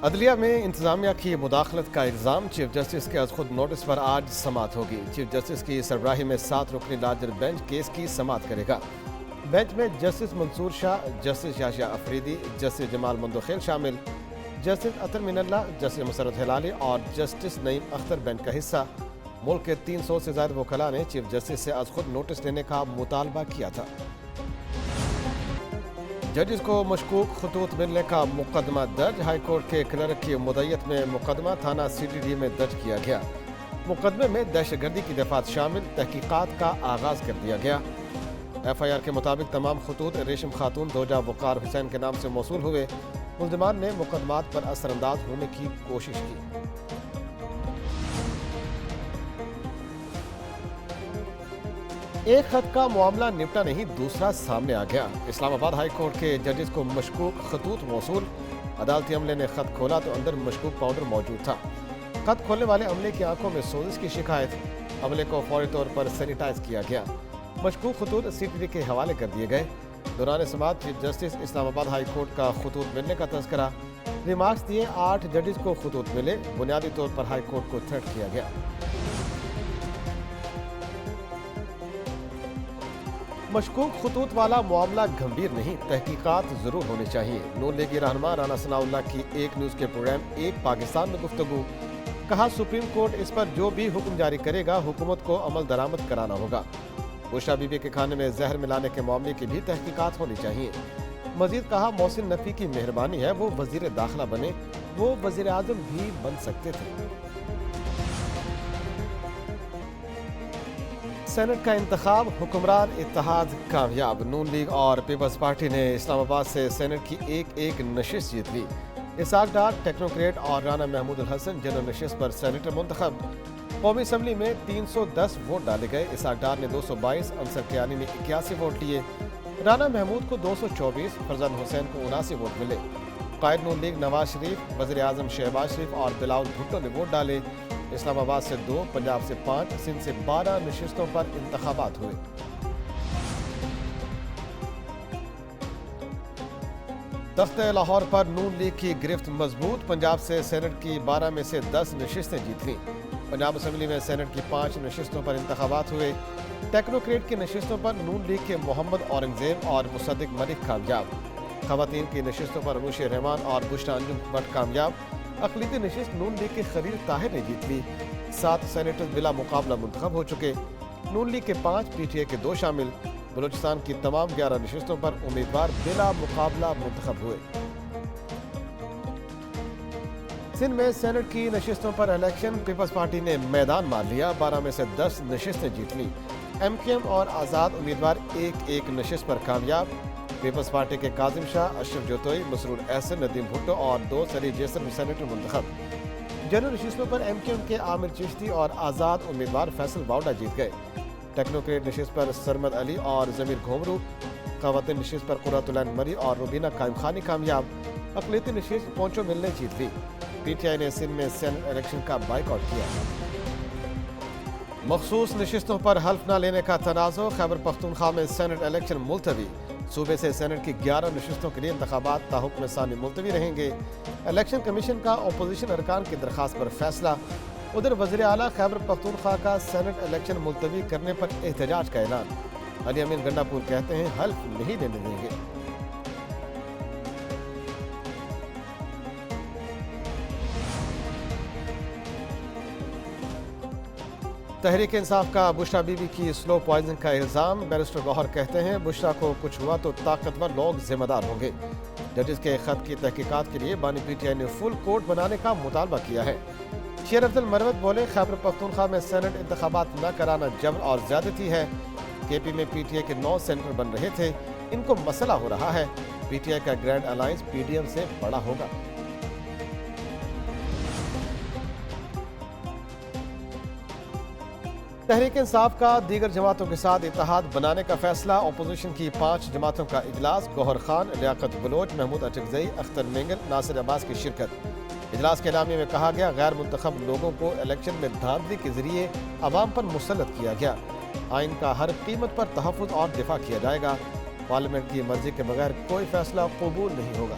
عدلیہ میں انتظامیہ کی مداخلت کا الزام، چیف جسٹس کے از خود نوٹس پر آج سماعت ہوگی۔ چیف جسٹس کی سربراہی میں 7 رکنی لارجر بینچ کیس کی سماعت کرے گا۔ بینچ میں جسٹس منصور شاہ، جسٹس یحییٰ افریدی، جسٹس جمال مندوخیل شامل، جسٹس عطر من اللہ، جسٹس مسرت ہلالی اور جسٹس نعیم اختر بینچ کا حصہ۔ ملک کے 300 سے زائد وکلاء نے چیف جسٹس سے از خود نوٹس لینے کا مطالبہ کیا تھا۔ ججز کو مشکوک خطوط ملنے کا مقدمہ درج، ہائی کورٹ کے کلرک کی مدعیت میں مقدمہ تھانہ CTD میں درج کیا گیا۔ مقدمے میں دہشت گردی کی دفعات شامل تحقیقات کا آغاز کر دیا گیا۔ FIR کے مطابق تمام خطوط ریشم خاتون دوجا وقار حسین کے نام سے موصول ہوئے۔ ملزمان نے مقدمات پر اثر انداز ہونے کی کوشش کی۔ ایک خط کا معاملہ نپٹا نہیں، دوسرا سامنے آ گیا۔ اسلام آباد ہائی کورٹ کے ججز کو مشکوک خطوط موصول۔ عدالتی عملے نے خط کھولا تو اندر مشکوک پاؤڈر موجود تھا۔ خط کھولنے والے عملے کی آنکھوں میں سوزش کی شکایت، عملے کو فوری طور پر سینیٹائز کیا گیا۔ مشکوک خطوط CTD کے حوالے کر دیے گئے۔ دوران سماعت چیف جسٹس اسلام آباد ہائی کورٹ کا خطوط ملنے کا تذکرہ، ریمارکس دیے۔ 8 ججز کو خطوط ملے، بنیادی طور پر ہائی کورٹ کو تھریٹ کیا گیا۔ مشکوک خطوط والا معاملہ گھمبیر نہیں، تحقیقات ضرور ہونی چاہیے۔ نون لیگی رہنما رانا ثناء اللہ کی ایک نیوز کے پروگرام ایک پاکستان میں گفتگو، کہا سپریم کورٹ اس پر جو بھی حکم جاری کرے گا حکومت کو عمل درآمد کرانا ہوگا۔ بشرا بی بی کے کھانے میں زہر ملانے کے معاملے کی بھی تحقیقات ہونی چاہیے۔ مزید کہا محسن نقوی کی مہربانی ہے وہ وزیر داخلہ بنے، وہ وزیر اعظم بھی بن سکتے تھے۔ سینٹ کا انتخاب، حکمران اتحاد کامیاب۔ نون لیگ اور پیپلز پارٹی نے اسلام آباد سے سینٹ کی ایک نشست جیت لی۔ اسحاق ڈار ٹیکنوکریٹ اور رانا محمود الحسن جنرل نشست پر سینیٹر منتخب۔ قومی اسمبلی میں 310 ووٹ ڈالے گئے۔ اسحاق ڈار نے 222، انصر کیانی نے 81 ووٹ لیے۔ رانا محمود کو 224، فرزان حسین کو 79 ووٹ ملے۔ قائد نون لیگ نواز شریف، وزیر اعظم شہباز شریف اور بلاول بھٹو نے ووٹ ڈالے۔ اسلام آباد سے 2، پنجاب سے 5، سندھ سے 12 نشستوں پر انتخابات ہوئے۔ تخت لاہور پر نون لیگ کی گرفت مضبوط، پنجاب سے سینٹ کی 12 میں سے 10 نشستیں جیت لیں۔ پنجاب اسمبلی میں سینٹ کی 5 نشستوں پر انتخابات ہوئے۔ ٹیکنوکریٹ کی نشستوں پر نون لیگ کے محمد اورنگزیب اور مصدق ملک کامیاب۔ خواتین کی نشستوں پر انوش رحمان اور بشرا انجم بٹ کامیاب۔ اقلیتی نشست نون لیگ کے خلیل طاہر نے جیت لی۔ 7 سینیٹر بلا مقابلہ منتخب ہو چکے۔ نون لیگ کے 5، PTI کے 2 شامل۔ بلوچستان کی تمام 11 نشستوں پر امیدوار بلا مقابلہ منتخب ہوئے۔ سندھ میں سینٹ کی نشستوں پر الیکشن، پیپلز پارٹی نے میدان مار لیا، 12 میں سے 10 نشستیں جیت لیں۔ MKM اور آزاد امیدوار ایک نشست پر کامیاب۔ پیپلز پارٹی کے کاظم شاہ، اشرف جوتوئی، مسرور احسن، ندیم بھٹو اور 2 سلی جیسر سینیٹر منتخب۔ جنرل نشستوں پر MKM کے عامر چشتی اور آزاد امیدوار فیصل باوڈا جیت گئے۔ ٹیکنوکریٹ نشست پر سرمد علی اور ضمیر گھومرو۔ خواتین نشست پر قرۃ العین مری اور روبینہ قائم خانی کامیاب۔ اقلیتی نشست پونچو مل نے جیت لی۔ PTI نے سندھ میں سینٹ الیکشن کا بائیکاٹ کیا۔ مخصوص نشستوں پر حلف نہ لینے کا تنازع، خیبر پختونخوا میں سینٹ الیکشن ملتوی۔ صوبے سے سینٹ کی 11 نشستوں کے لیے انتخابات تاحکم ثانی ملتوی رہیں گے۔ الیکشن کمیشن کا اپوزیشن ارکان کی درخواست پر فیصلہ۔ ادھر وزیر اعلیٰ خیبر پختونخوا کا سینٹ الیکشن ملتوی کرنے پر احتجاج کا اعلان۔ علی امین گنڈا پور کہتے ہیں حلف نہیں لینے دیں گے۔ تحریک انصاف کا بشرا بی بی کی سلو پوائزنگ کا الزام، بیرسٹر گوہر کہتے ہیں بشرا کو کچھ ہوا تو طاقتور لوگ ذمہ دار ہوں گے۔ ججز کے خط کی تحقیقات کے لیے بانی PTI نے فل کورٹ بنانے کا مطالبہ کیا ہے۔ شیر افضل مروت بولے خیبر پختونخوا میں سینٹ انتخابات نہ کرانا جبر اور زیادتی ہے۔ KP میں PTI کے 9 سینٹر بن رہے تھے، ان کو مسئلہ ہو رہا ہے۔ PTI کا گرینڈ الائنس PDM سے بڑا ہوگا۔ تحریک انصاف کا دیگر جماعتوں کے ساتھ اتحاد بنانے کا فیصلہ، اپوزیشن کی 5 جماعتوں کا اجلاس، گوہر خان، لیاقت بلوچ، محمود اٹکزئی، اختر مینگل، ناصر عباس کی شرکت۔ اجلاس کے اعلامیے میں کہا گیا غیر منتخب لوگوں کو الیکشن میں دھاندلی کے ذریعے عوام پر مسلط کیا گیا۔ آئین کا ہر قیمت پر تحفظ اور دفاع کیا جائے گا۔ پارلیمنٹ کی مرضی کے بغیر کوئی فیصلہ قبول نہیں ہوگا۔